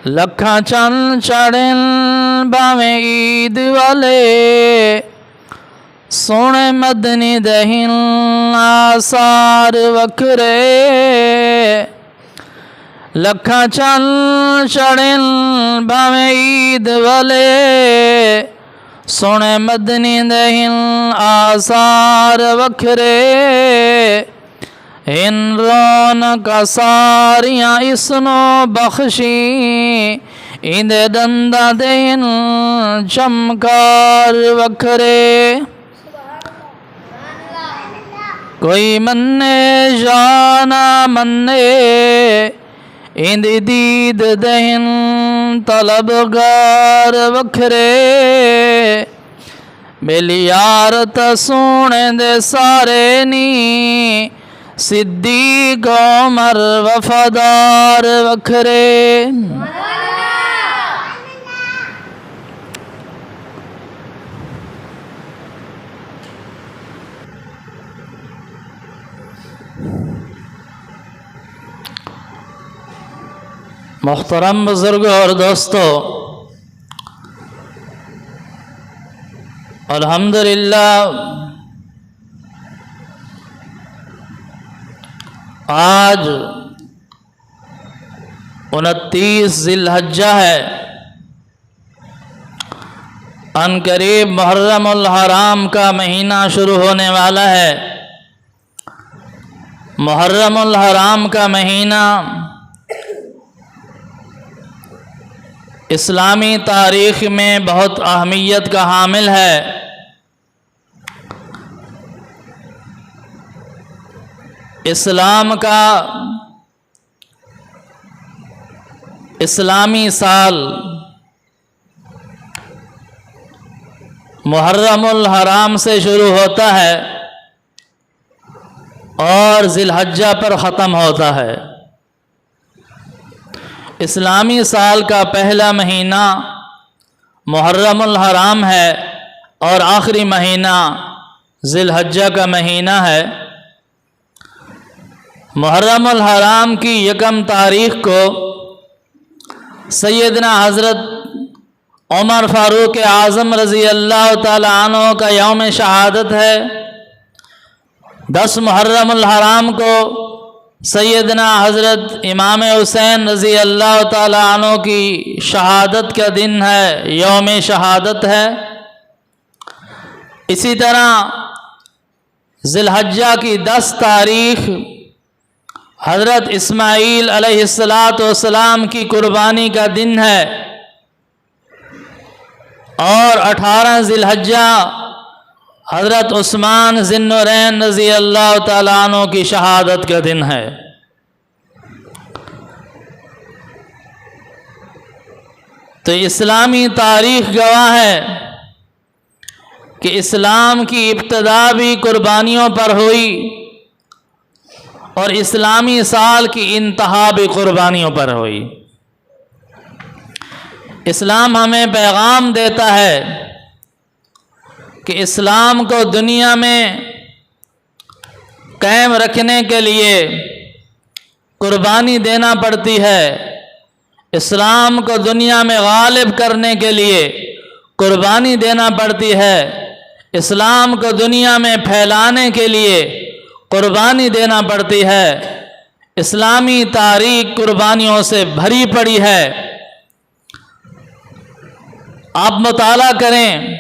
लखा चंद चढ़न भावें ईद वाले, सोने मदनी दहिन आसार वखरे। लखा चंद चढ़न भावें ईद वाले, सोने मदनी दहिन आसार वखरे। इन रौनक सारियां इसनो बख्शी, इंदे दंदा देन चमकार वखरे। कोई मन्ने या ना मन्ने, इंदी दीद देन तलबगार वखरे। मेली यार तसोने दे सारे नी, सिद्दीक उमर वफादार वखरे। मोहतरम बुजुर्गों और दोस्तों, अल्हम्दुलिल्लाह आज 29 ज़िलहज्जा है। अनकरीब मुहर्रमुल हराम का महीना शुरू होने वाला है। मुहर्रमुल हराम का महीना इस्लामी तारीख़ में बहुत अहमियत का हामिल है। इस्लाम का इस्लामी साल मुहर्रमुल हराम से शुरू होता है और ज़िलहज्जा पर ख़त्म होता है। इस्लामी साल का पहला महीना मुहर्रमुल हराम है और आखिरी महीना ज़िलहज्जा का महीना है। मुहर्रमुल हराम की यकम तारीख़ को सैयदना हज़रत उमर फ़ारूक आज़म रज़ी अल्लाह ताला अन्हु का यौम शहादत है। 10 मुहर्रमुल हराम को सैयदना हज़रत इमाम हुसैन रज़ी अल्लाह ताला अन्हु की शहादत का दिन है, यौम शहादत है। इसी तरह ज़िलहज्जा की 10 तारीख़ हज़रत इस्माईल अलैहिस्सलातु वस्सलाम की कुर्बानी का दिन है और 18 ज़िलहज्जा हज़रत उस्मान ज़िन्नुरैन रज़ी अल्लाह ताला अन्हु की शहादत का दिन है। तो इस्लामी तारीख़ गवाह है कि इस्लाम की इब्तिदा भी कुर्बानियों पर हुई और इस्लामी साल की इंतहा भी कुर्बानियों पर हुई। इस्लाम हमें पैगाम देता है कि इस्लाम को दुनिया में कायम रखने के लिए कुर्बानी देना पड़ती है। इस्लाम को दुनिया में गालिब करने के लिए कुर्बानी देना पड़ती है। इस्लाम को दुनिया में फैलाने के लिए कुर्बानी देना पड़ती है। इस्लामी तारीख़ कुर्बानियों से भरी पड़ी है। आप मुताला करें,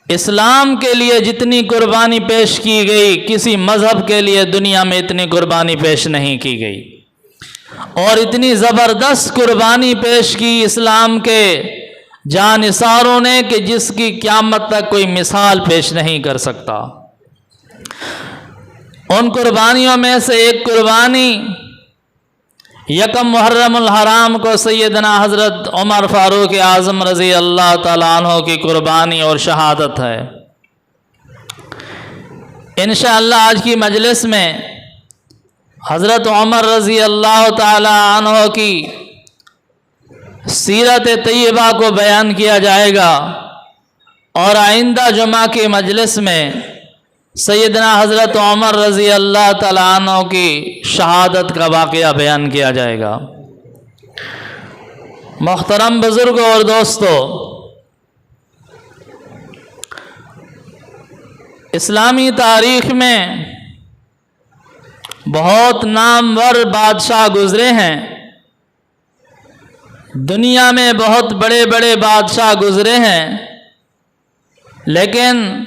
इस्लाम के लिए जितनी कुर्बानी पेश की गई, किसी मज़हब के लिए दुनिया में इतनी कुर्बानी पेश नहीं की गई। और इतनी ज़बरदस्त कुर्बानी पेश की इस्लाम के जानिसारों ने कि जिसकी क़यामत तक कोई मिसाल पेश नहीं कर सकता। उन कुर्बानियों में से एक कुर्बानी यकम मुहर्रमुल हराम को सैयदना हज़रत उमर फ़ारूक आज़म रज़ी अल्लाह ताला अन्हु की कुर्बानी और शहादत है। इंशाअल्लाह आज की मजलिस में हज़रत उमर रज़ी अल्लाह ताला अन्हु की सीरत तय्यबा को बयान किया जाएगा और आइंदा जुमा की मजलिस में सैयदना हज़रत उमर रज़ी अल्लाह तआला अन्हु की शहादत का वाक़या बयान किया जाएगा। मोहतरम बुज़ुर्गों और दोस्तों, इस्लामी तारीख़ में बहुत नामवर बादशाह गुज़रे हैं। दुनिया में बहुत बड़े बड़े बादशाह गुज़रे हैं, लेकिन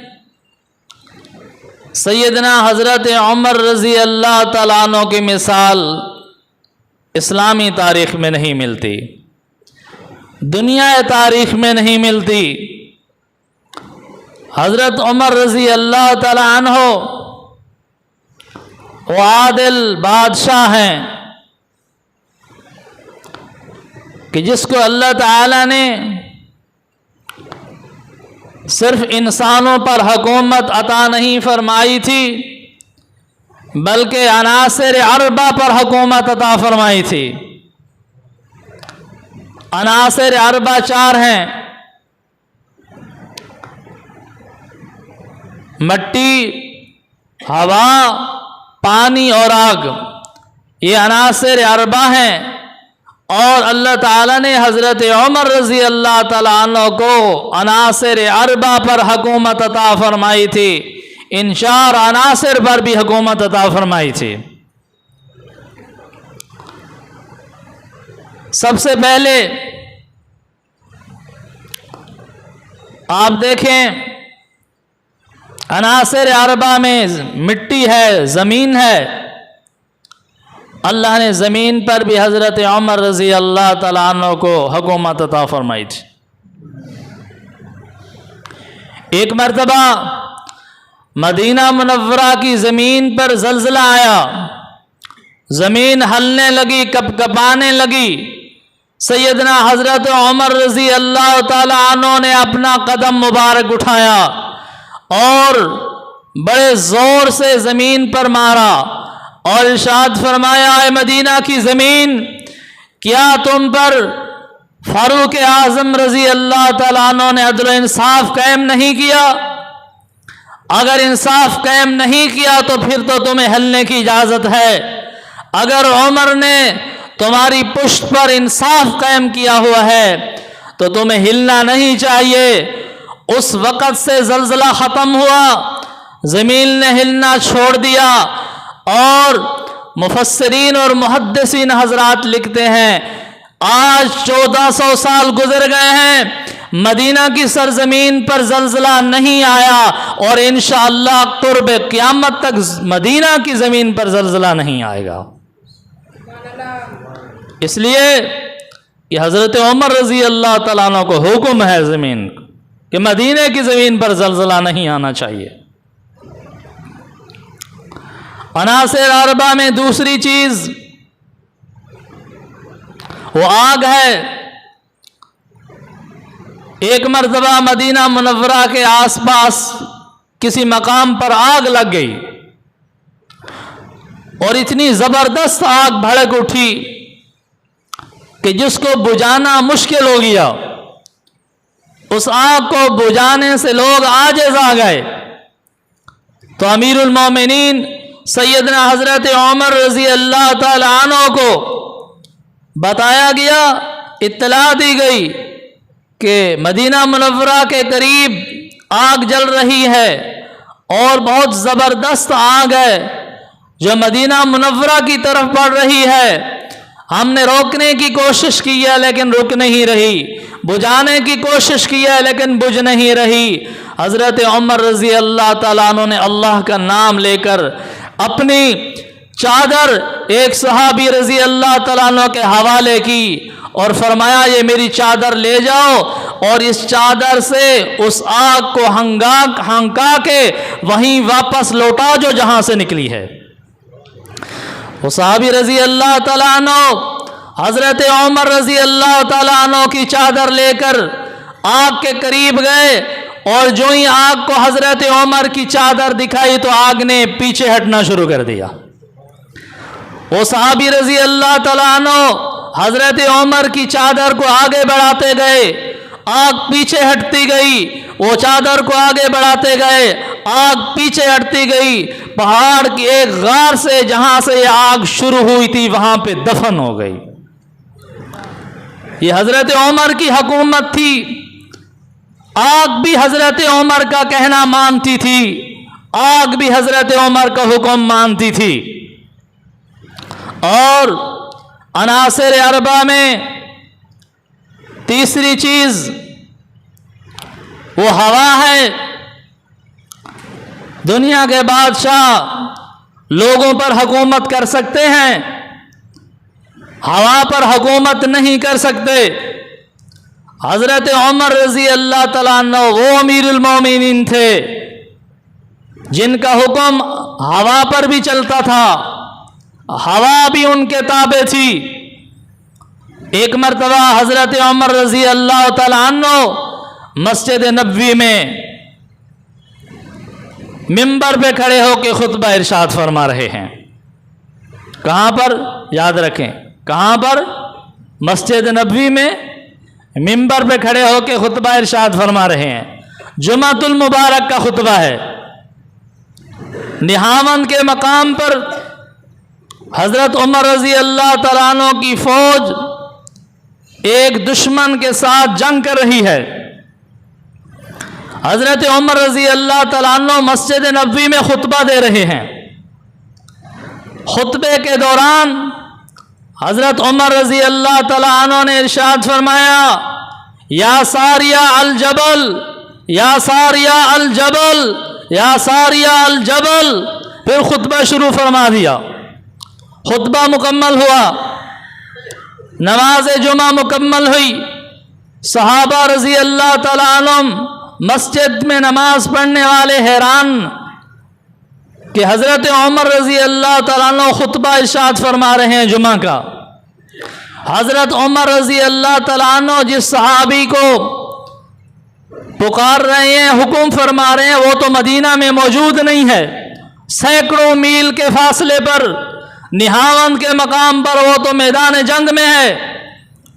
सैयदना हज़रत उमर रज़ी अल्लाह तआला अन्हु की मिसाल इस्लामी तारीख़ में नहीं मिलती, दुनिया तारीख़ में नहीं मिलती। हज़रत उमर रज़ी अल्लाह तआला अन्हु वो आदिल बादशाह हैं कि जिसको अल्लाह ताला ने सिर्फ इंसानों पर हुकूमत अता नहीं फरमाई थी, बल्कि अनासिर अरबा पर हुकूमत अता फरमाई थी। अनासिर अरबा 4 हैं: मिट्टी, हवा, पानी और आग। ये अनासिर अरबा हैं और अल्लाह ताला ने हज़रत उमर रज़ी अल्लाह ताला अन्हु को अनासिर अरबा पर हुकूमत अता फरमाई थी, इन 4 अनासिर पर भी हुकूमत अता फरमाई थी। सबसे पहले आप देखें, अनासिर अरबा में मिट्टी है, ज़मीन है। अल्लाह ने ज़मीन पर भी हज़रत उमर रज़ी अल्लाह तआला अन्हु को हुकूमत अता फरमाई थी। एक मरतबा मदीना मुनव्वरा की ज़मीन पर ज़ल्ज़ला आया, ज़मीन हलने लगी, कपकपाने लगी। सैयदना हज़रत उमर रज़ी अल्लाह तआला अन्हु ने अपना कदम मुबारक उठाया और बड़े ज़ोर से ज़मीन पर मारा और इरशाद फरमाया, ऐ मदीना की ज़मीन, क्या तुम पर फारूक आज़म रज़ी अल्लाह तआला अन्हु ने अदल व इंसाफ कायम नहीं किया? अगर इंसाफ कायम नहीं किया तो फिर तो तुम्हें हिलने की इजाज़त है। अगर उमर ने तुम्हारी पुश्त पर इंसाफ कायम किया हुआ है तो तुम्हें हिलना नहीं चाहिए। उस वक़्त से ज़ल्ज़ला ख़त्म हुआ, ज़मीन ने हिलना छोड़ दिया। और मुफस्सिरीन और मुहद्दिसीन हज़रात लिखते हैं, आज 1400 साल गुजर गए हैं, मदीना की सरजमीन पर ज़ल्ज़ला नहीं आया और इंशाअल्लाह क़ुर्ब क़यामत तक मदीना की ज़मीन पर ज़ल्ज़ला नहीं आएगा। इसलिए कि हज़रत उमर रज़ी अल्लाह तआला अन्हु को हुक्म है ज़मीन कि मदीने की ज़मीन पर ज़ल्ज़ला नहीं आना चाहिए। अनासिर अरबा में दूसरी चीज़ वो आग है। एक मरतबा मदीना मुनव्वरा के आसपास किसी मकाम पर आग लग गई और इतनी ज़बरदस्त आग भड़क उठी कि जिसको बुझाना मुश्किल हो गया। उस आग को बुझाने से लोग आजिज़ आ गए। तो अमीरुल मोमिनीन सैयदना हज़रत उमर रज़ी अल्लाह तआला अन्हु को बताया गया, इत्तला दी गई कि मदीना मुनव्वरा के करीब आग जल रही है और बहुत ज़बरदस्त आग है जो मदीना मुनव्वरा की तरफ बढ़ रही है। हमने रोकने की कोशिश की है लेकिन रुक नहीं रही, बुझाने की कोशिश की है लेकिन बुझ नहीं रही। हज़रत उमर रज़ी अल्लाह तआला अन्हु ने अल्लाह का नाम लेकर अपनी चादर एक सहाबी रज़ी अल्लाह तआला अन्हु के हवाले की और फरमाया, ये मेरी चादर ले जाओ और इस चादर से उस आग को हंका के वहीं वापस लौटा जो जहां से निकली है। वो सहाबी रज़ी अल्लाह तआला अन्हु हज़रत उमर रज़ी अल्लाह तआला अन्हु की चादर लेकर आग के करीब गए और जो ही आग को हज़रत उमर की चादर दिखाई तो आग ने पीछे हटना शुरू कर दिया। वो सहाबी रज़ी अल्लाह तआला अन्हु हज़रत उमर की चादर को आगे बढ़ाते गए, आग पीछे हटती गई, वो चादर को आगे बढ़ाते गए, आग पीछे हटती गई, पहाड़ की एक गार से जहां से ये आग शुरू हुई थी वहां पे दफन हो गई। ये हजरत उमर की हुकूमत थी। आग भी हजरत उमर का कहना मानती थी, आग भी हजरत उमर का हुक्म मानती थी। और अनासिर अरबा में तीसरी चीज वो हवा है। दुनिया के बादशाह लोगों पर हुकूमत कर सकते हैं, हवा पर हुकूमत नहीं कर सकते। हजरत उमर रजी अल्लाह तआला अन्हु वो अमीरुल मोमिनीन थे जिनका हुक्म हवा पर भी चलता था, हवा भी उनके ताबे थी। एक मरतबा हजरत उमर रजी अल्लाह तआला अन्हु मस्जिद नबवी में मिंबर पे खड़े होकर खुतबा इरशाद फरमा रहे हैं। कहाँ पर? याद रखें, कहाँ पर? मस्जिद नबवी में मिंबर पे खड़े होकर खुतबा इरशाद फरमा रहे हैं। जुमातुल मुबारक का खुतबा है। निहावन के मकाम पर हजरत उमर रजी अल्लाह तआला अन्हु की फौज एक दुश्मन के साथ जंग कर रही है। हजरत उमर रजी अल्लाह तआला अन्हु मस्जिद नबवी में खुतबा दे रहे हैं। खुतबे के दौरान हजरत उमर रजी अल्लाह तआला अन्हु ने इरशाद फरमाया, या सारिया अल जबल, या सारिया अल जबल, या सारिया अल जबल। फिर खुतबा शुरू फरमा दिया। खुतबा मुकम्मल हुआ, नमाज जुमा मुकम्मल हुई। सहाबा रजी अल्लाह तआला अन्हुम मस्जिद में नमाज पढ़ने वाले हैरान कि हजरत उमर रजी अल्लाह तआला अन्हु खुतबा इरशाद फरमा रहे हैं जुमा का। हजरत उमर रजी अल्लाह तआला अन्हु जिस सहाबी को पुकार रहे हैं, हुक्म फरमा रहे हैं, वो तो मदीना में मौजूद नहीं है। सैकड़ों मील के फासले पर निहावन के मकाम पर वो तो मैदान जंग में है,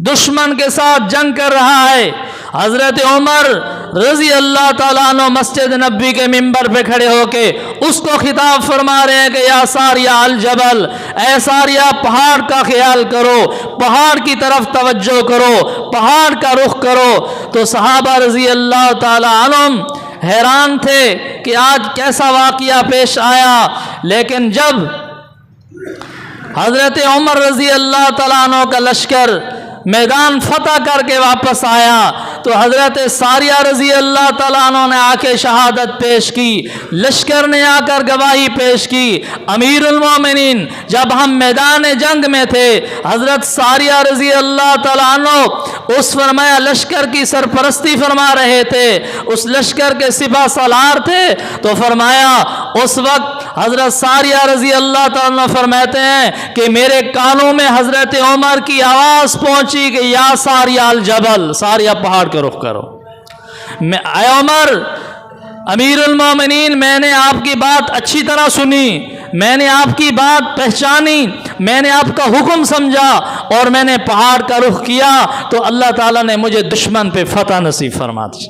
दुश्मन के साथ जंग कर रहा है। हजरत उमर रजी अल्लाह तआला अन्हु मस्जिद नबी के मिंबर पे खड़े होके उसको खिताब फरमा रहे हैं कि या सारिया अल जबल, ऐ सारिया पहाड़ का ख्याल करो, पहाड़ की तरफ तवज्जो करो, पहाड़ का रुख करो। तो सहाबा रजी अल्लाह तआला अन्हुम हैरान थे कि आज कैसा वाक़िया पेश आया। लेकिन जब हजरत उमर रजी अल्लाह तआला अन्हु का लश्कर मैदान फतह करके वापस आया तो हजरत सारिया रजी अल्लाह तआला अन्हु ने आके शहादत पेश की, लश्कर ने आकर गवाही पेश की। अमीरुल मोमिनीन जब हम मैदान जंग में थे, हजरत सारिया रजी अल्लाह तआला अन्हु उस फरमाया लश्कर की सरपरस्ती फरमा रहे थे, उस लश्कर के सिपा सालार थे। तो फरमाया उस वक्त हजरत सारिया रजी अल्लाह तआला अन्हु फरमाते हैं कि मेरे कानों में हजरत उमर की आवाज़ पहुंची कि या सारिया अल जबल, सारिया पहाड़ का रुख करो। मैं उमर अमीरुल मोमिनीन, मैंने आपकी बात अच्छी तरह सुनी, मैंने आपकी बात पहचानी, मैंने आपका हुक्म समझा और मैंने पहाड़ का रुख किया तो अल्लाह ताला ने मुझे दुश्मन पे फतह नसीब फरमा दी।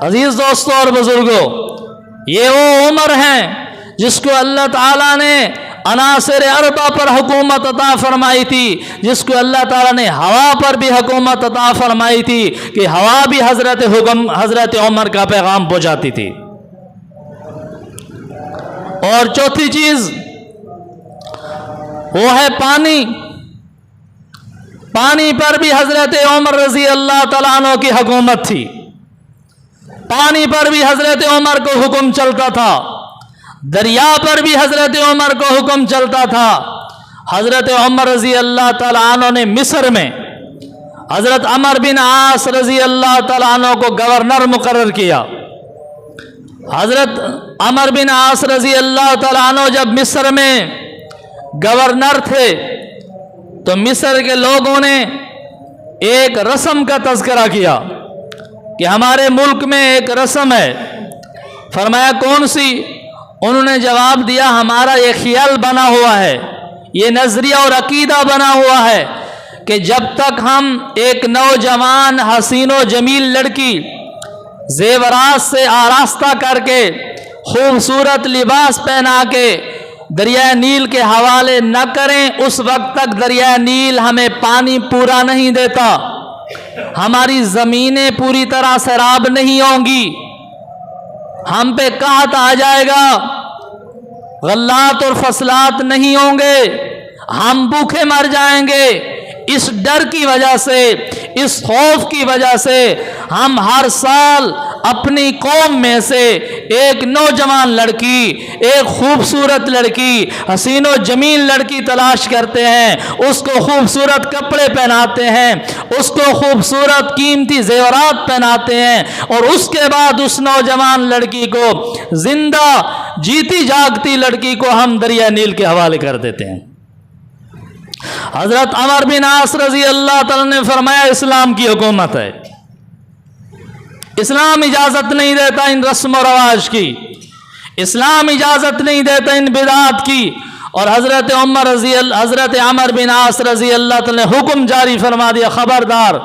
अजीज दोस्तों और बुजुर्गों, ये वो उमर हैं जिसको अल्लाह ताला ने अनासिर अरबा पर हुकूमत अता फरमाई थी, जिसको अल्लाह ताला ने हवा पर भी हुकूमत अता फरमाई थी कि हवा भी हजरत उमर का पैगाम पहुंचाती थी। और चौथी चीज वो है पानी। पानी पर भी हजरत उमर रजी अल्लाह तआला अन्हु की हुकूमत थी। पानी पर भी हजरत उमर को हुक्म चलता था, दरिया पर भी हजरत उमर को हुक्म चलता था। हजरत उमर रजी अल्लाह तआला अन्हु ने मिस्र में हजरत अमर बिन आस रजी अल्लाह तआला अन्हु को गवर्नर मुकर्रर किया। हजरत अमर बिन आस रजी अल्लाह तआला अन्हु जब मिस्र में गवर्नर थे तो मिस्र के लोगों ने एक रस्म का तज़किरा किया कि हमारे मुल्क में एक रस्म है। फरमाया कौन सी? उन्होंने जवाब दिया हमारा ये ख्याल बना हुआ है, ये नजरिया और अकीदा बना हुआ है कि जब तक हम एक नौजवान हसीनो जमील लड़की जेवरात से आरास्ता करके, खूबसूरत लिबास पहना के दरिया नील के हवाले न करें, उस वक्त तक दरिया नील हमें पानी पूरा नहीं देता। हमारी ज़मीनें पूरी तरह सैराब नहीं होंगी, हम पे कहत आ जाएगा, गल्लात और फसलात नहीं होंगे, हम भूखे मर जाएंगे। इस डर की वजह से, इस खौफ की वजह से हम हर साल अपनी कौम में से एक नौजवान लड़की, एक खूबसूरत लड़की, हसीनो जमील लड़की तलाश करते हैं, उसको खूबसूरत कपड़े पहनाते हैं, उसको खूबसूरत कीमती जेवरात पहनाते हैं, और उसके बाद उस नौजवान लड़की को, जिंदा जीती जागती लड़की को हम दरिया नील के हवाले कर देते हैं। हजरत अमर बिन आस रजी अल्लाह ताला ने फरमाया, इस्लाम की हुकूमत है, इस्लाम इजाजत नहीं देता इन रस्म और रवाज की, इस्लाम इजाजत नहीं देता इन बिदात की। और हजरत अमर बिन आस रजी अल्लाह ताला ने हुक्म जारी फरमा दिया, खबरदार,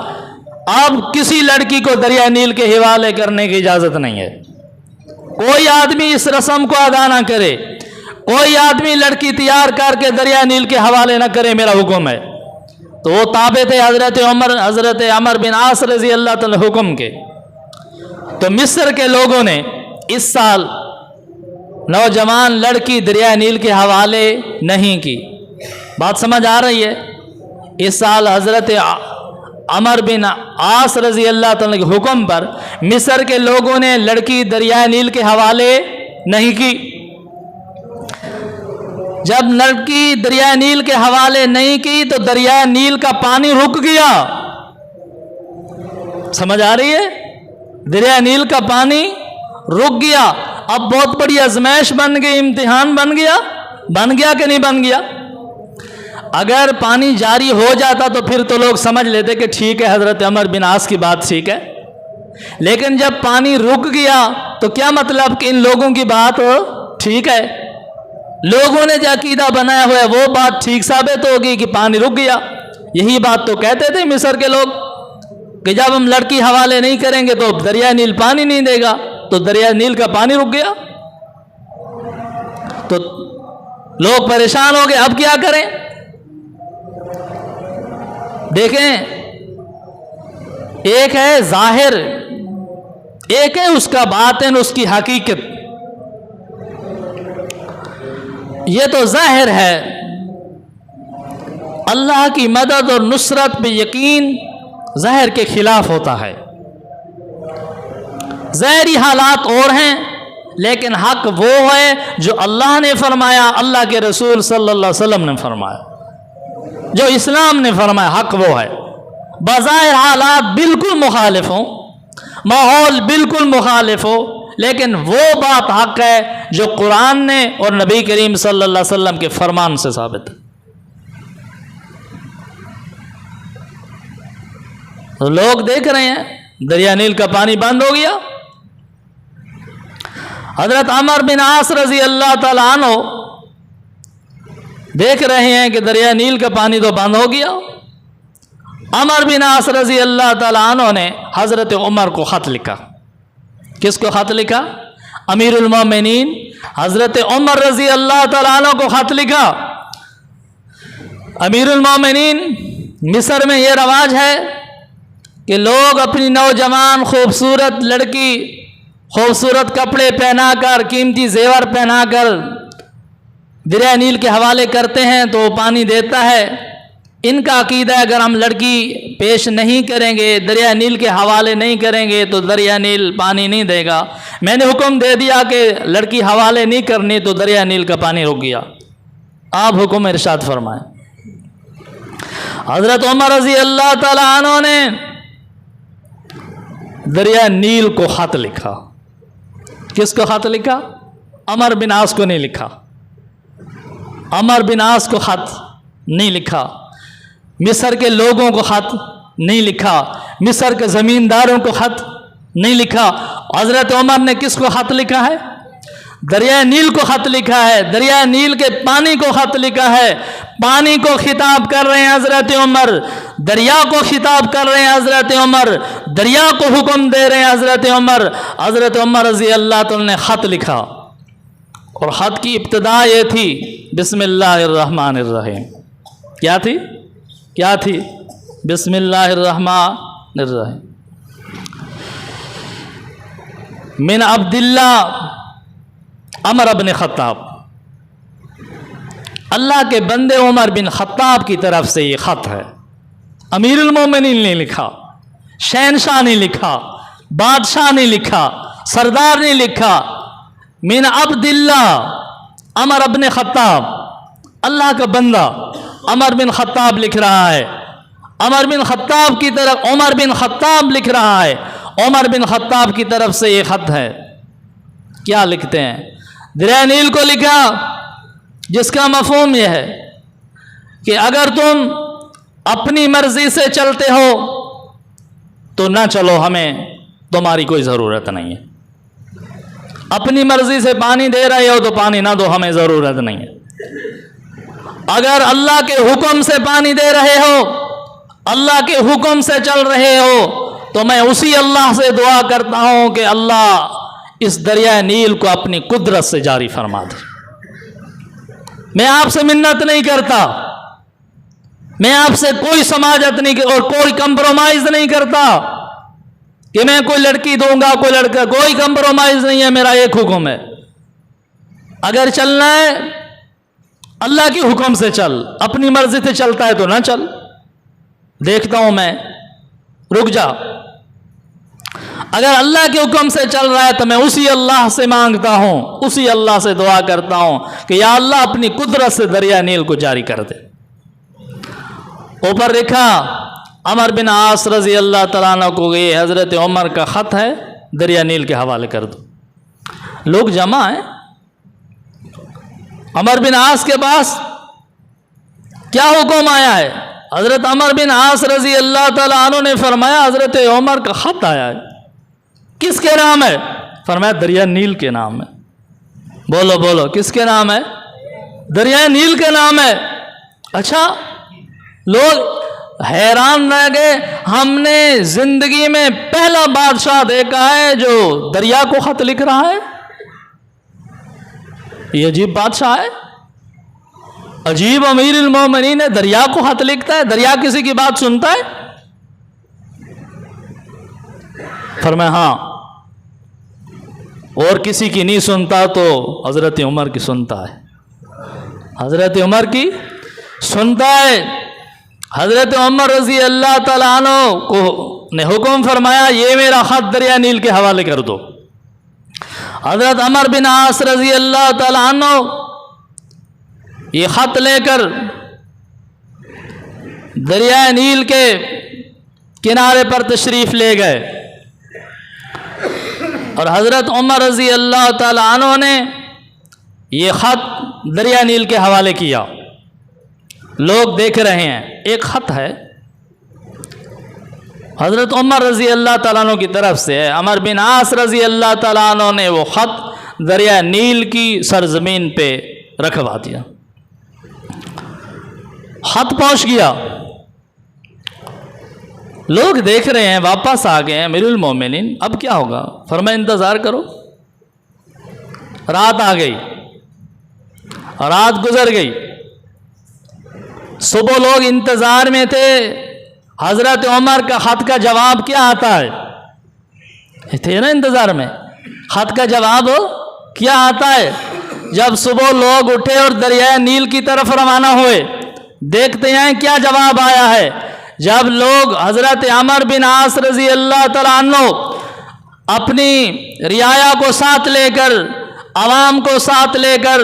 अब किसी लड़की को दरिया नील के हवाले करने की इजाजत नहीं है। कोई आदमी इस रस्म को अदा ना करे, कोई आदमी लड़की तैयार करके दरिया नील के हवाले ना करे, मेरा हुक्म है। तो वो ताबे थे हजरत अमर बिन आस रजी अल्लाह ताला हुक्म के। तो मिस्र के लोगों ने इस साल नौजवान लड़की दरिया नील के हवाले नहीं की। बात समझ आ रही है? इस साल हजरत अमर बिन आस रजी अल्लाह ताला के हुक्म पर मिस्र के लोगों ने लड़की दरिया नील के हवाले नहीं की। जब लड़की दरिया नील के हवाले नहीं की तो दरिया नील का पानी रुक गया। समझ आ रही है? दरिया नील का पानी रुक गया। अब बहुत बड़ी आजमाइश बन गई, इम्तिहान बन गया कि नहीं बन गया? अगर पानी जारी हो जाता तो फिर तो लोग समझ लेते कि ठीक है, हजरत अमर बिन आस की बात ठीक है। लेकिन जब पानी रुक गया तो क्या मतलब कि इन लोगों की बात ठीक है, लोगों ने जो अकीदा बनाया हुआ है वो बात ठीक साबित होगी कि पानी रुक गया। यही बात तो कहते थे मिस्र के लोग कि जब हम लड़की हवाले नहीं करेंगे तो दरिया नील पानी नहीं देगा। तो दरिया नील का पानी रुक गया तो लोग परेशान हो गए, अब क्या करें? देखें, एक है जाहिर, एक है उसका बातिन, उसकी हकीकत। ये तो जाहिर है, अल्लाह की मदद और नुसरत पे यकीन ज़ाहिर के खिलाफ होता है। ज़ाहिरी हालात और हैं, लेकिन हक वो है जो अल्लाह ने फरमाया, अल्लाह के रसूल सल्लल्लाहु अलैहि वसल्लम ने फरमाया, जो इस्लाम ने फरमाया, हक वो है। बज़ाहिर हालात बिल्कुल मुखालिफ हों, माहौल बिल्कुल मुखालिफ हो, लेकिन वो बात हक है जो कुरान ने और नबी करीम सल्लल्लाहु अलैहि वसल्लम के फरमान से साबित है। तो लोग देख रहे हैं दरिया नील का पानी बंद हो गया। हजरत अमर बिन आस रजी अल्लाह ताला अन्हु देख रहे हैं कि दरिया नील का पानी तो बंद हो गया। अमर बिन आस रजी अल्लाह ताला अन्हु ने हजरत उमर को खत लिखा। किसको खत लिखा? अमीरुल मोमिनीन हजरत उमर रजी अल्लाह ताला अन्हु को खत लिखा। अमीरुल मोमिनीन, मिस्र में यह रवाज है कि लोग अपनी नौजवान खूबसूरत लड़की खूबसूरत कपड़े पहनाकर, कीमती जेवर पहनाकर दरिया नील के हवाले करते हैं तो वो पानी देता है। इनका अकीदा है अगर हम लड़की पेश नहीं करेंगे, दरिया नील के हवाले नहीं करेंगे तो दरिया नील पानी नहीं देगा। मैंने हुक्म दे दिया कि लड़की हवाले नहीं करनी तो दरिया नील का पानी रुक गया। आप हुक्म इरशाद फरमाएं। हजरत उमर रजी अल्लाह ताला अन्हु ने दरिया नील को खत लिखा। किसको खत लिखा? अमर बिन आस को नहीं लिखा। अमर बिन आस को खत नहीं लिखा, मिस्र के लोगों को खत नहीं लिखा, मिस्र के ज़मींदारों को खत नहीं लिखा। हज़रत उमर ने किसको खत लिखा है? दरिया नील को खत लिखा है, दरिया नील के पानी को खत लिखा है। पानी को खिताब कर रहे हैं हजरत उमर, दरिया को खिताब कर रहे हैं हजरत उमर, दरिया को हुक्म दे रहे हैं हजरत उमर। हजरत उमर रजी अल्लाह तआला ने ख़त लिखा और ख़त की इब्तिदा ये थी बिस्मिल्लाहिर्रहमानिर्रहीम। क्या थी? क्या थी? बिस्मिल्लाहिर्रहमानिर्रहीम। मिन अब्दिल्ला अमर इब्न खत्ताब, अल्लाह के बंदे उमर बिन खत्ताब की तरफ से ये ख़त है। अमीरुल मोमिनीन ने लिखा, शहनशाह ने लिखा, बादशाह ने लिखा, सरदार ने लिखा। मिन अब्दिल्ला अमर इब्न खत्ताब, अल्लाह का बंदा अमर बिन खत्ताब लिख रहा है। अमर बिन खत्ताब की तरफ उमर बिन खत्ताब लिख रहा है। उमर बिन खत्ताब की तरफ से ये ख़त है। क्या लिखते हैं? दरिया नील को लिखा, जिसका मफ़हूम यह है कि अगर तुम अपनी मर्जी से चलते हो तो ना चलो, हमें तुम्हारी कोई ज़रूरत नहीं है। अपनी मर्जी से पानी दे रहे हो तो पानी ना दो, हमें ज़रूरत नहीं है। अगर अल्लाह के हुक्म से पानी दे रहे हो, अल्लाह के हुक्म से चल रहे हो, तो मैं उसी अल्लाह से दुआ करता हूँ कि अल्लाह इस दरिया नील को अपनी कुदरत से जारी फरमा दे। मैं आपसे मिन्नत नहीं करता, मैं आपसे कोई समाजत नहीं और कोई कंप्रोमाइज नहीं करता कि मैं कोई लड़की दूंगा, कोई लड़का, कोई कंप्रोमाइज नहीं है। मेरा एक हुक्म है, अगर चलना है अल्लाह के हुक्म से चल, अपनी मर्जी से चलता है तो ना चल, देखता हूं मैं, रुक जा। अगर अल्लाह के हुक्म से चल रहा है तो मैं उसी अल्लाह से मांगता हूं, उसी अल्लाह से दुआ करता हूं कि या अल्लाह अपनी कुदरत से दरिया नील को जारी कर दे। ऊपर लिखा अमर बिन आस रजी अल्लाह तआला अन्हु को, ये हज़रत उमर का ख़त है, दरिया नील के हवाले कर दो। लोग जमा है। अमर बिन आस के पास क्या हुक्म आया है? हज़रत अमर बिन आस रजी अल्लाह तआला अन्हु ने फरमाया हज़रत उमर का ख़त आया है। किसके नाम है? फरमाया दरिया नील के नाम है। बोलो बोलो, किसके नाम है? दरिया नील के नाम है। अच्छा, लोग हैरान रह गए, हमने जिंदगी में पहला बादशाह देखा है जो दरिया को खत लिख रहा है। ये अजीब बादशाह है, अजीब अमीरुल मोमिनीन है, दरिया को खत लिखता है। दरिया किसी की बात सुनता है? फरमाया हाँ, और किसी की नहीं सुनता तो हजरत उमर की सुनता है, हजरत उमर की सुनता है। हजरत उमर रजी अल्लाह तआला अन्हु को ने हुक्म फरमाया, ये मेरा खत दरिया नील के हवाले कर दो। हजरत अमर बिन आस रजी अल्लाह तआला अन्हु ये खत लेकर दरिया नील के किनारे पर तशरीफ ले गए और हजरत उमर रजी अल्लाह तआला अन्हु ने ये खत दरिया नील के हवाले किया। लोग देख रहे हैं, एक खत है हजरत उमर रजी अल्लाह तआला अन्हु की तरफ से है। अमर बिन आस रजी अल्लाह तआला अन्हु ने वो खत दरिया नील की सरजमीन पे रखवा दिया। खत पहुंच गया, लोग देख रहे हैं, वापस आ गए हैं अमीरुल मोमिनीन। अब क्या होगा? फरमाया इंतजार करो। रात आ गई, रात गुजर गई, सुबह लोग इंतजार में थे हजरत उमर का खत का जवाब क्या आता है। थे ना इंतजार में, खत का जवाब क्या आता है। जब सुबह लोग उठे और दरिया नील की तरफ रवाना हुए, देखते हैं क्या जवाब आया है। जब लोग हजरत अमर बिन आस रजी अल्लाह तआला अन्हु अपनी रियाया को साथ लेकर, आवाम को साथ लेकर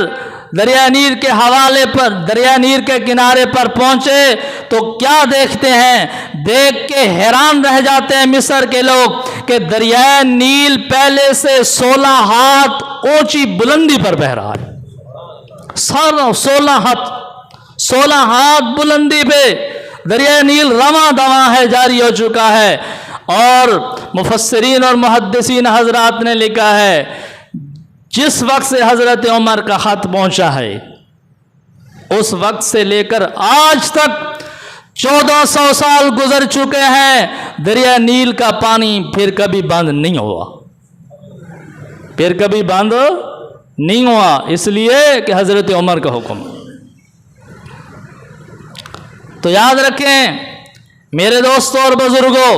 दरिया नील के हवाले पर, दरिया नील के किनारे पर पहुंचे तो क्या देखते हैं? देख के हैरान रह जाते हैं मिस्र के लोग कि दरिया नील पहले से 16 हाथ ऊंची बुलंदी पर बह रहा है। 16 हाथ बुलंदी पे दरिया नील रवां दवां है, जारी हो चुका है। और मुफस्सिरीन और मुहद्दिसीन हजरात ने लिखा है, जिस वक्त से हजरत उमर का खत पहुंचा है, उस वक्त से लेकर आज तक 1400 साल गुजर चुके हैं, दरिया नील का पानी फिर कभी बंद नहीं हुआ, फिर कभी बंद नहीं हुआ, इसलिए कि हजरत उमर का हुक्म। तो याद रखें मेरे दोस्तों और बुजुर्गों,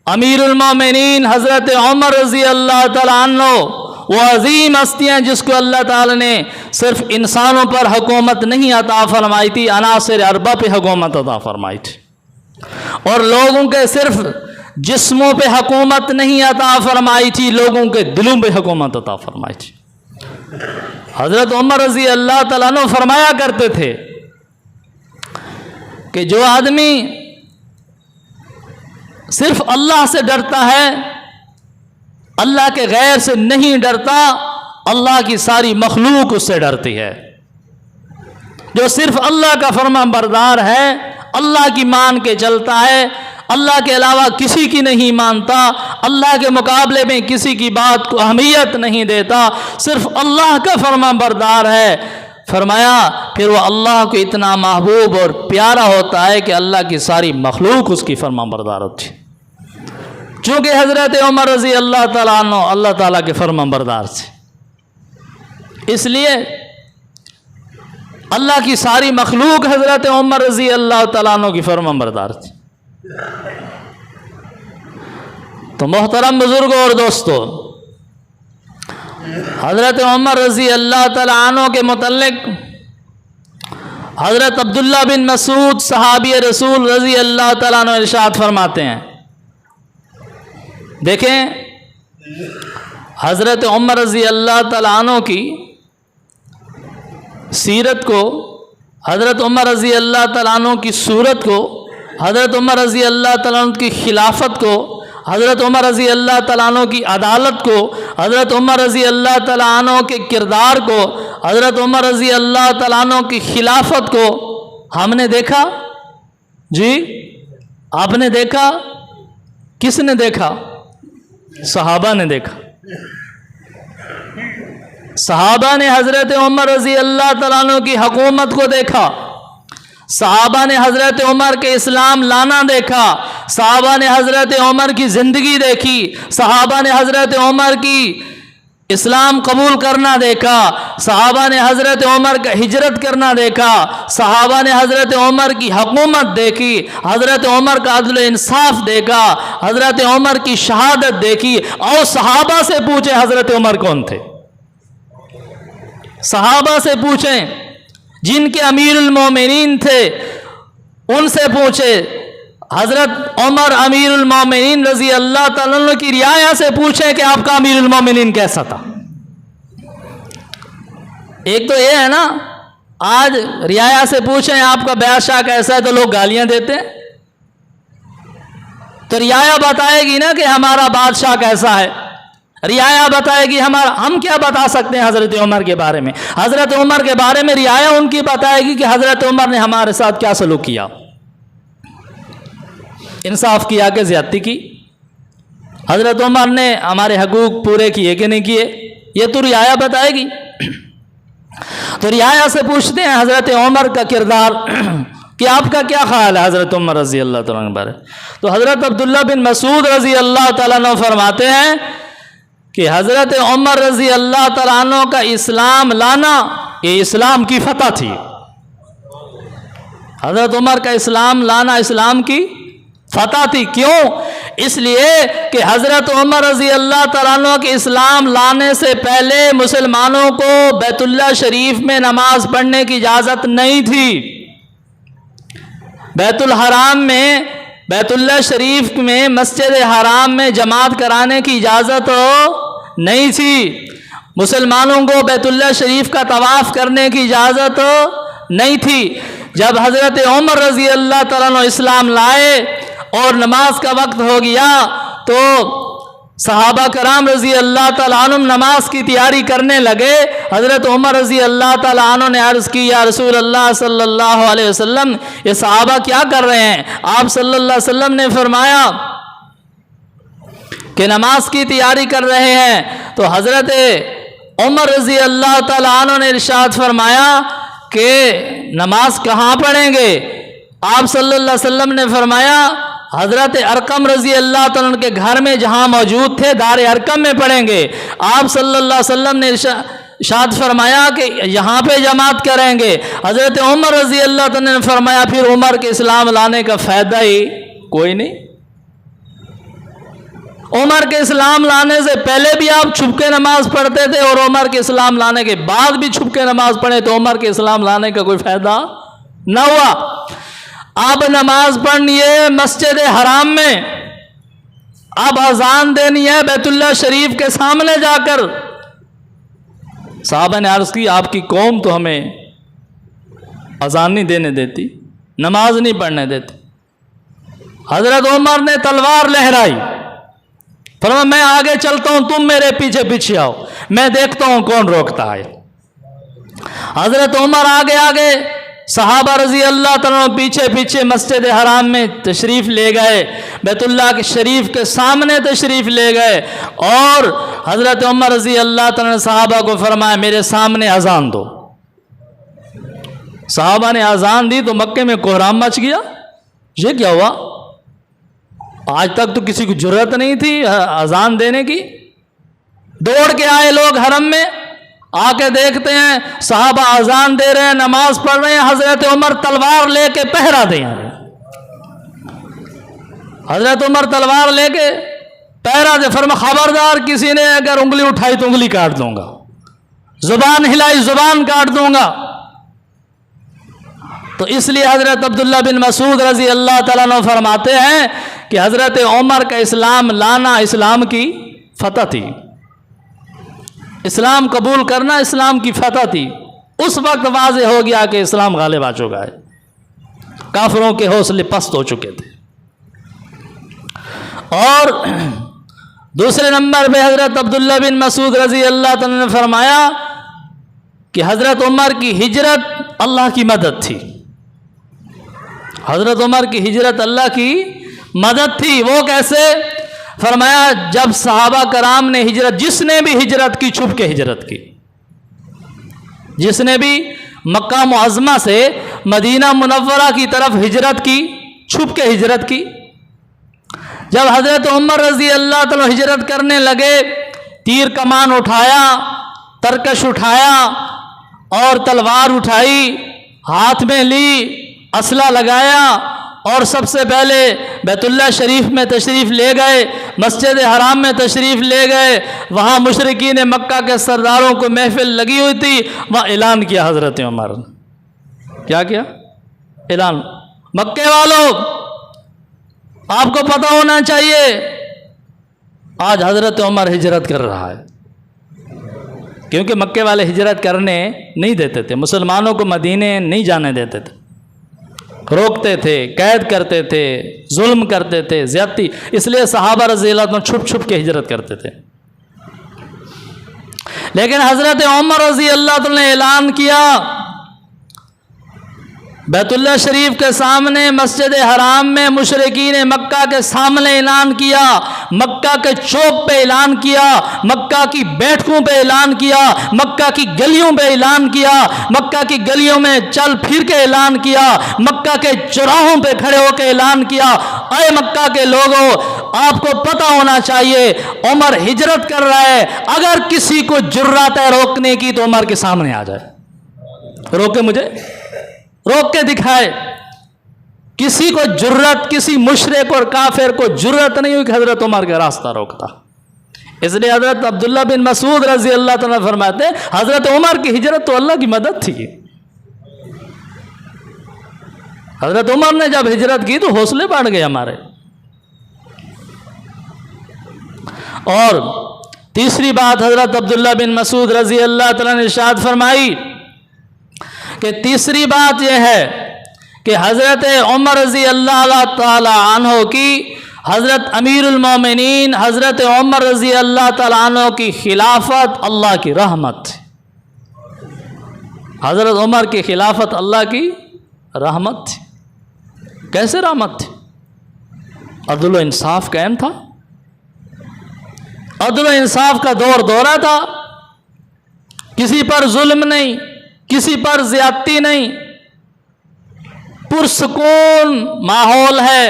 अमीरुल मोमिनीन हजरत उमर रजी अल्लाह तआला अन्हु वो अजीम हस्तियाँ जिसको अल्लाह ताला ने सिर्फ इंसानों पर हुकूमत नहीं अता फरमाई थी, अनासिर अरबा पे हुकूमत अता फरमाई थी, और लोगों के सिर्फ जिस्मों पे हुकूमत नहीं अता फरमाई थी, लोगों के दिलों पे हुकूमत अता फरमाई थी। हजरत उमर रजी अल्लाह ताला अन्हु फरमाया करते थे कि जो आदमी सिर्फ अल्लाह से डरता है, अल्लाह के गैर से नहीं डरता, अल्लाह की सारी मखलूक उससे डरती है। जो सिर्फ अल्लाह का फरमान बरदार है, अल्लाह की मान के चलता है, अल्लाह के अलावा किसी की नहीं मानता, अल्लाह के मुकाबले में किसी की बात को अहमियत नहीं देता, सिर्फ अल्लाह का फरमान बरदार है, फरमाया फिर वो अल्लाह को इतना महबूब और प्यारा होता है कि अल्लाह की सारी मखलूक उसकी फरमान बरदार होती। चूँकि हज़रत उमर रज़ी अल्लाह ताला अन्हु अल्लाह ताला के फरमान बरदार थे, इसलिए अल्लाह की सारी मखलूक हज़रत उमर रज़ी अल्लाह ताला अन्हु की फरमान बरदार थी। तो मोहतरम बुजुर्गों और दोस्तों, हज़रत उमर रज़ी अल्लाह ताला अन्हु के मुतल्लिक हज़रत अब्दुल्ला बिन मसूद सहाबी रसूल रज़ी अल्लाह ताला अन्हु इरशाद फरमाते हैं, देखें हज़रत उमर रज़ी अल्लाह ताला अन्हु की सीरत को, हज़रत उमर रज़ी अल्लाह ताला अन्हु की सूरत को, हज़रत उमर रज़ी अल्लाह ताला अन्हु की खिलाफत को, हज़रत उमर रज़ी अल्लाह ताला अन्हु की अदालत को, हज़रत उमर रज़ी अल्लाह ताला अन्हु के किरदार को, हज़रत उमर रज़ी अल्लाह ताला अन्हु की खिलाफत को हमने देखा जी, आपने देखा, किसने देखा? सहाबा ने देखा। सहाबा ने हज़रत उमर रज़ी अल्लाह ताला अन्हु की हुकूमत को देखा, सहाबा ने हज़रत उमर के इस्लाम लाना देखा, सहाबा ने हज़रत उमर की ज़िंदगी देखी, सहाबा ने हज़रत उमर की इस्लाम कबूल करना देखा, सहाबा ने हज़रत उमर का हिजरत करना देखा, सहाबा ने हज़रत उमर की हुकूमत देखी, हज़रत उमर का अदल इंसाफ देखा, हज़रत उमर की शहादत देखी। और सहाबा से पूछे हज़रत उमर कौन थे? सहाबा से पूछें जिनके अमीरुल मोमिनीन थे, उनसे पूछे हज़रत उमर अमीरुल मोमिनीन रज़ी अल्लाह ताला अन्हु की रियाया से पूछें कि आपका अमीरुल मोमिनीन कैसा था। एक तो ये है ना, आज रियाया से पूछें आपका बादशाह कैसा है तो लोग गालियां देते हैं, तो रियाया बताएगी ना कि हमारा बादशाह कैसा है, रियाया बताएगी हमारा, हम क्या बता सकते हैं हज़रत उमर के बारे में? हज़रत उमर के बारे में रियाया उनकी बताएगी कि हज़रत उमर ने हमारे साथ क्या सलूक किया, इंसाफ किया कि ज़्यादती की, हज़रत उमर ने हमारे हकूक़ पूरे किए कि नहीं किए, ये तो रियाया बताएगी। तो रियाया से पूछते हैं हज़रत उमर का किरदार कि आपका क्या ख्याल है हज़रत उमर रज़ी अल्लाह ताला अन्हु के बारे? तो हज़रत अब्दुल्ला बिन मसूद रज़ी अल्लाह ताला अन्हु फरमाते हैं कि हज़रत उमर रज़ी अल्लाह ताला अन्हु का इस्लाम लाना ये इस्लाम की फतह थी। हज़रत उमर का इस्लाम लाना इस्लाम की फतह थी। क्यों? इसलिए कि हज़रत उमर रज़ी अल्लाह ताला अन्हु के इस्लाम लाने से पहले मुसलमानों को बैतुल्लाह शरीफ में नमाज पढ़ने की इजाज़त नहीं थी। बैतुल हराम में, बैतुल्लाह शरीफ में, मस्जिद हराम में जमात कराने की इजाज़त नहीं थी। मुसलमानों को बैतुल्लाह शरीफ का तवाफ़ करने की इजाज़त नहीं थी। जब हज़रत उमर रज़ी अल्लाह ताला अन्हु इस्लाम लाए और नमाज का वक्त हो गया तो सहाबा कराम रज़ी अल्लाह ताला अन्हुम नमाज की तैयारी करने लगे। हज़रत उमर रज़ी अल्लाह ताला अन्हु ने अर्ज़ की, या रसूल अल्लाह सल्लल्लाहु अलैहि वसल्लम, ये सहाबा क्या कर रहे हैं? आप सल्लल्लाहु अलैहि वसल्लम ने फरमाया कि नमाज की तैयारी कर रहे हैं। तो हज़रत उमर रज़ी अल्लाह ताला अन्हु ने इरशाद फरमाया कि नमाज कहाँ पढ़ेंगे? आप सल्लल्लाहु अलैहि वसल्लम ने फरमाया हज़रत अरकम रज़ी अल्लाह तआला के घर में जहाँ मौजूद थे दार अरकम में पढ़ेंगे। आप सल्लल्लाहु अलैहि वसल्लम ने इरशाद फरमाया कि यहाँ पे जमात करेंगे। हज़रत उमर रज़ी अल्लाह तआला ने फरमाया फिर उमर के इस्लाम लाने का फ़ायदा ही कोई नहीं। उमर के इस्लाम लाने से पहले भी आप छुप के नमाज पढ़ते थे और उमर के इस्लाम लाने के बाद भी छुप के नमाज पढ़े तो उमर के इस्लाम लाने का कोई फ़ायदा ना हुआ। अब नमाज पढ़नी है मस्जिद हराम में, अब अजान देनी है बैतुल्लाह शरीफ के सामने जाकर। साहबा ने अर्ज़ की आपकी कौम तो हमें अजान नहीं देने देती, नमाज नहीं पढ़ने देती। हज़रत उमर ने तलवार लहराई, फरमाया मैं आगे चलता हूँ, तुम मेरे पीछे पीछे आओ, मैं देखता हूँ कौन रोकता है। हज़रत उमर आगे आगे, सहाबा रज़ी अल्लाह तआला पीछे पीछे मस्जिद हराम में तशरीफ़ ले गए, बैतुल्लाह के शरीफ के सामने तशरीफ़ ले गए और हज़रत उमर रज़ी अल्लाह तआला ने सहाबा को फरमाया मेरे सामने अजान दो। सहाबा ने अजान दी तो मक्के में कोहराम मच गया। ये क्या हुआ? आज तक तो किसी को जरूरत नहीं थी अजान देने की। दौड़ के आए लोग हरम में, आके देखते हैं सहाबा अजान दे रहे हैं, नमाज पढ़ रहे हैं, हजरत उमर तलवार लेके पहरा दे रहे हैं। हजरत उमर तलवार लेके पहरा दे, फरमा खबरदार किसी ने अगर उंगली उठाई तो उंगली काट दूंगा, जुबान हिलाई जुबान काट दूंगा। तो इसलिए हजरत अब्दुल्ला बिन मसूद रजी अल्लाह तआला अन्हु फरमाते हैं कि हजरत उमर का इस्लाम लाना इस्लाम की फतह थी, इस्लाम कबूल करना इस्लाम की फतह थी। उस वक्त वाज़े हो गया कि इस्लाम गालिब आ चुका है, काफिरों के हौसले पस्त हो चुके थे। और दूसरे नंबर पे हजरत अब्दुल्ला बिन मसूद रजी अल्लाह तआला ने फरमाया कि हजरत उमर की हिजरत अल्लाह की मदद थी। हजरत उमर की हिजरत अल्लाह की मदद थी। वो कैसे? फरमाया जब सहाबा कराम ने हिजरत, जिसने भी हिजरत की छुप के हिजरत की, जिसने भी मक्का मुअज़्ज़मा से मदीना मुनव्वरा की तरफ हिजरत की, छुप के हिजरत की, जब हजरत उमर रजी अल्लाह तआला हिजरत करने लगे, तीर कमान उठाया, तरकश उठाया और तलवार उठाई, हाथ में ली, असला लगाया और सबसे पहले बैतुल्लाह शरीफ में तशरीफ़ ले गए, मस्जिद हराम में तशरीफ़ ले गए। वहाँ मुशरिकीन मक्का के सरदारों को महफिल लगी हुई थी, वहाँ ऐलान किया हज़रत उमर। क्या किया? ऐलान, मक्के वालों आपको पता होना चाहिए आज हज़रत उमर हिजरत कर रहा है, क्योंकि मक्के वाले हिजरत करने नहीं देते थे, मुसलमानों को मदीने नहीं जाने देते थे, रोकते थे, कैद करते थे, जुल्म करते थे, ज़्यादती। इसलिए सहाबा रज़ी अल्लाह तआला छुप छुप के हिजरत करते थे। लेकिन हज़रत उमर रज़ी अल्लाह तआला ने ऐलान किया, बैतुल्लाह शरीफ के सामने मस्जिद हराम में मुशरिकीन मक्का के सामने ऐलान किया, मक्का के चौक पे ऐलान किया, मक्का की बैठकों पे ऐलान किया, मक्का की गलियों पे ऐलान किया, मक्का की गलियों में चल फिर के ऐलान किया, मक्का के चौराहों पे खड़े होकर ऐलान किया, अरे मक्का के लोगों आपको पता होना चाहिए उमर हिजरत कर रहा है, अगर किसी को जुर्रत है रोकने की तो उमर के सामने आ जाए, रोके, मुझे रोक के दिखाए। किसी को जुर्रत, किसी मुशरिक और काफिर को जुर्रत नहीं हुई कि हजरत उमर का रास्ता रोकता। इसलिए हजरत अब्दुल्ला बिन मसूद रजी अल्लाह तआला फरमाते हैं हजरत उमर की हिजरत तो अल्लाह की मदद थी। हजरत उमर ने जब हिजरत की तो हौसले बढ़ गए हमारे। और तीसरी बात हजरत अब्दुल्ला बिन मसूद रजी अल्लाह तआला ने इरशाद फरमाई कि तीसरी बात यह है कि हज़रत उमर रज़ी अल्लाह ताला अन्हो की, हज़रत अमीरुल मोमिनीन हज़रत उमर रज़ी अल्लाह ताला अन्हो की खिलाफत अल्लाह की रहमत। हज़रत उमर की खिलाफत अल्लाह की रहमत थी। कैसे रहमत थी? अदल इंसाफ कायम था, अदल इंसाफ का दौर दौरा था, किसी पर जुल्म नहीं, किसी पर ज्यादती नहीं, पुरसकून माहौल है,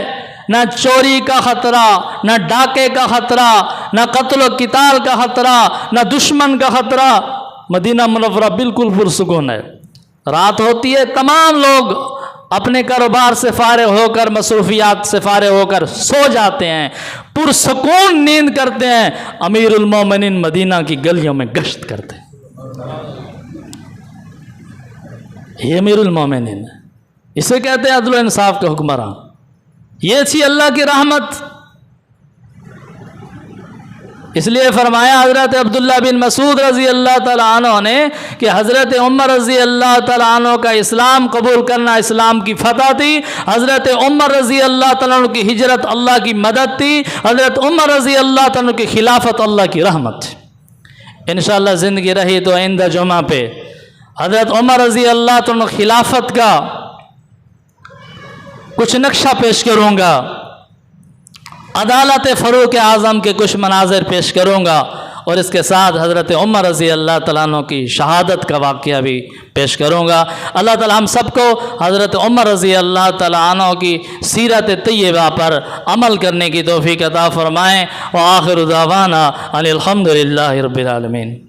ना चोरी का खतरा, ना डाके का खतरा, ना कत्ल किताल का खतरा, ना दुश्मन का खतरा। मदीना मुनव्वरा बिल्कुल पुरसकून है। रात होती है, तमाम लोग अपने कारोबार से फारिग होकर, मसरूफियात से फारिग होकर सो जाते हैं, पुरसकून नींद करते हैं। अमीरुल मोमिनीन मदीना की गलियों में गश्त करते हैं। ये अमीरुल मोमिनीन, इसे कहते हैं अदल इंसाफ के हुक्मरान। ये थी अल्लाह की रहमत। इसलिए फरमाया हज़रत अब्दुल्ला बिन मसूद रज़ी अल्लाह ताला अन्हु ने कि हज़रत उमर रज़ी अल्लाह ताला अन्हु का इस्लाम कबूल करना इस्लाम की फ़तह थी। हज़रत उमर रज़ी अल्लाह ताला अन्हु की हिजरत अल्लाह की मदद थी। हज़रत उमर रज़ी अल्लाह ताला अन्हु की खिलाफत अल्लाह की रहमत थी। इंशाअल्लाह ज़िंदगी रही तो आइंदा जुमा पे हज़रत उमर रज़ी अल्लाह ताला अन्हु खिलाफत का कुछ नक्शा पेश करूँगा, अदालत फ़ारूक आज़म के कुछ मनाज़िर पेश करूँगा और इसके साथ हज़रत उमर रज़ी अल्लाह तआला अन्हु की शहादत का वाक़या भी पेश करूँगा। अल्लाह ताला हम सबको हज़रत उमर रज़ी अल्लाह तआला अन्हु की सीरत तय्यबा पर अमल करने की तौफ़ीक़ अता फ़रमाएँ। व आख़िरु दावाना अनिल हम्दुलिल्लाहि रब्बिल आलमीन।